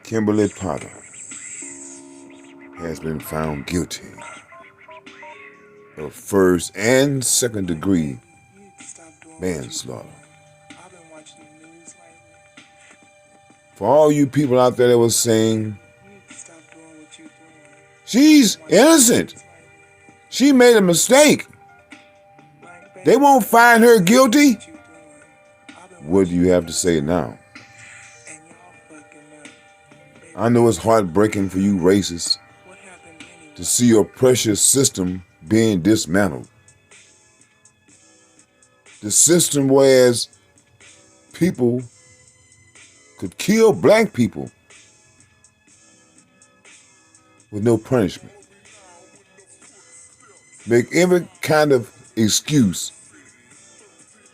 Kimberly Potter has been found guilty of first and second degree manslaughter. For all you people out there that was saying, she's innocent, she made a mistake, they won't find her guilty, what do you have to say now? I know it's heartbreaking for you racists to see your precious system being dismantled. The system whereas people could kill black people with no punishment. Make every kind of excuse.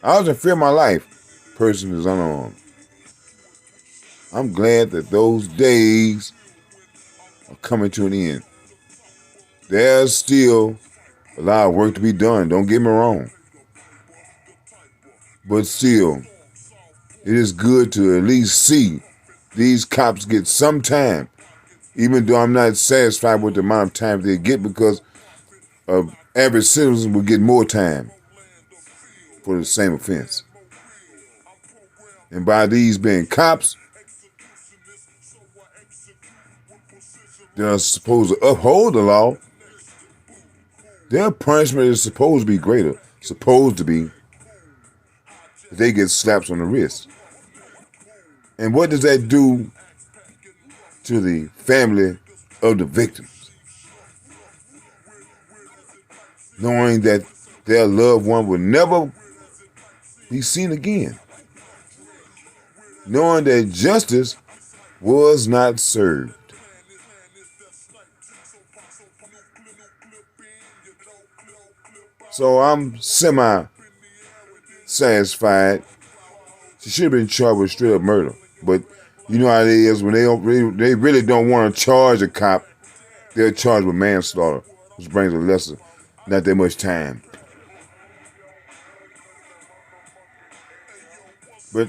I was in fear of my life. Person is unarmed. I'm glad that those days are coming to an end. There's still a lot of work to be done, don't get me wrong. But still, it is good to at least see these cops get some time, even though I'm not satisfied with the amount of time they get, because average citizens will get more time for the same offense. And by these being cops that are supposed to uphold the law, their punishment is supposed to be greater. Supposed to be. They get slaps on the wrist. And what does that do to the family of the victims? Knowing that their loved one will never be seen again. Knowing that justice was not served. So I'm semi-satisfied. She should have been charged with straight up murder. But you know how it is, when they really don't want to charge a cop, they're charged with manslaughter, which brings a lesser, not that much time. But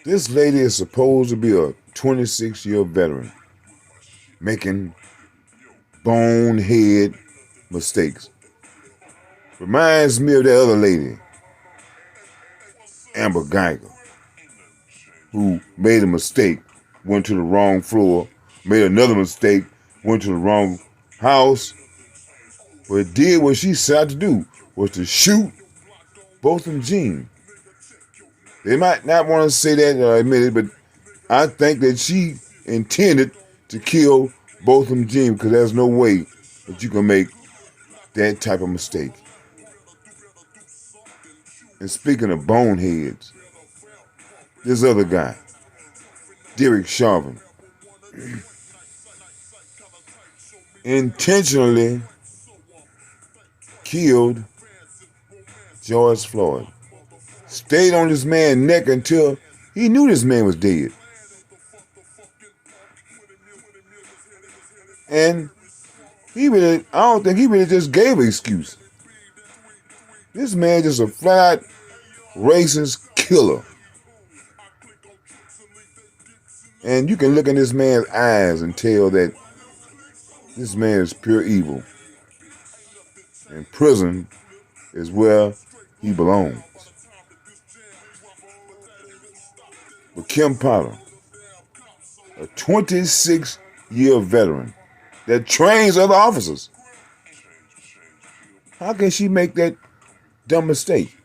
this lady is supposed to be a 26-year veteran, making bonehead mistakes. Reminds me of that other lady, Amber Geiger, who made a mistake, went to the wrong floor, made another mistake, went to the wrong house, but did what she set out to do, was to shoot Botham Jean. They might not want to say that or admit it, but I think that she intended to kill Botham Jean, because there's no way that you can make that type of mistake. And speaking of boneheads, this other guy, Derek Chauvin, intentionally killed George Floyd. Stayed on this man's neck until he knew this man was dead. And I don't think he really just gave an excuse. This man just a flat racist killer. And you can look in this man's eyes and tell that this man is pure evil. And prison is where he belongs. But Kim Potter, a 26-year veteran that trains other officers, how can she make that dumb mistake?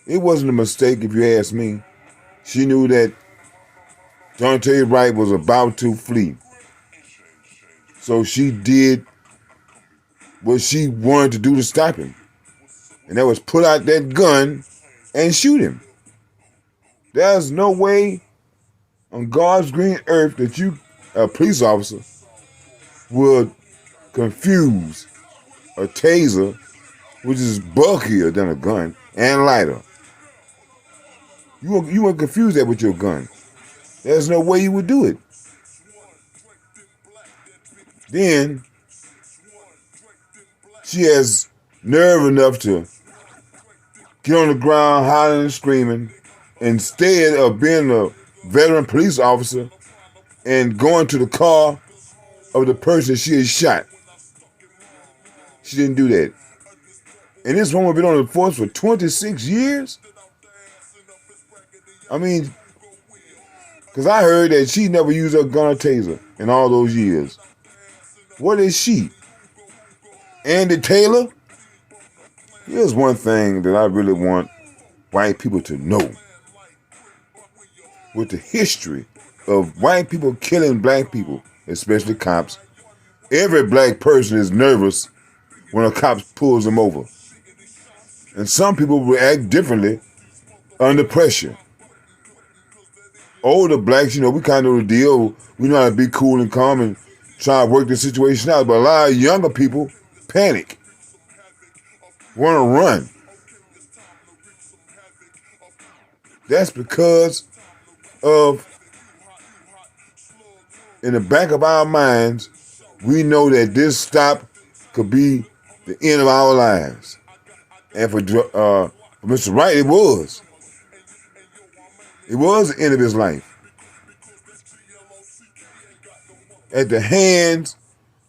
It wasn't a mistake, if you ask me. She knew that Dante Wright was about to flee. So she did what she wanted to do to stop him. And that was pull out that gun and shoot him. There's no way on God's green earth that you, a police officer, would confuse a taser, which is bulkier than a gun, and lighter. You won't confuse that with your gun. There's no way you would do it. Then she has nerve enough to get on the ground hollering and screaming, instead of being a veteran police officer and going to the car of the person she had shot. She didn't do that. And this woman been on the force for 26 years? I mean, because I heard that she never used a gun or taser in all those years. What is she? Andy Taylor? Here's one thing that I really want white people to know. With the history of white people killing black people, especially cops, every black person is nervous when a cop pulls them over. And some people react differently under pressure. Older blacks, we kind of know the deal. We know how to be cool and calm and try to work the situation out. But a lot of younger people panic, want to run. That's because of, in the back of our minds, we know that this stop could be the end of our lives. And for Mr. Wright, it was. It was the end of his life. At the hands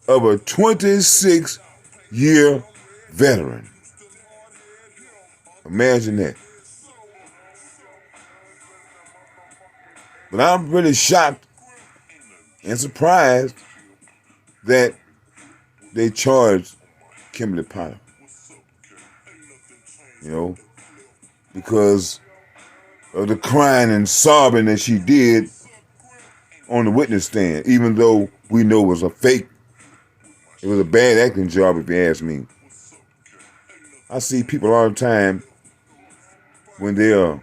of a 26-year veteran. Imagine that. But I'm really shocked and surprised that they charged Kimberly Potter. Because of the crying and sobbing that she did on the witness stand, even though we know it was a fake. It was a bad acting job, if you ask me. I see people all the time when they're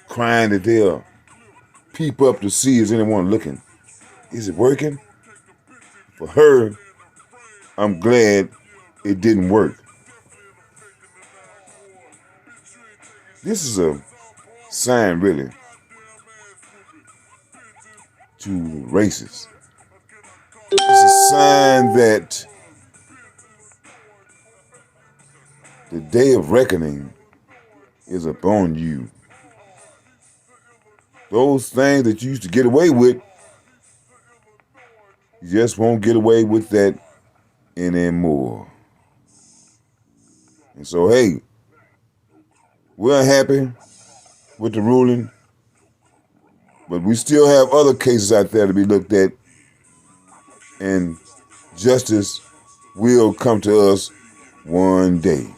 crying that they'll peep up to see is anyone looking. Is it working? For her, I'm glad it didn't work. This is a sign, really, to racists. It's a sign that the day of reckoning is upon you. Those things that you used to get away with, you just won't get away with that anymore. And so, hey, we're unhappy with the ruling, but we still have other cases out there to be looked at, and justice will come to us one day.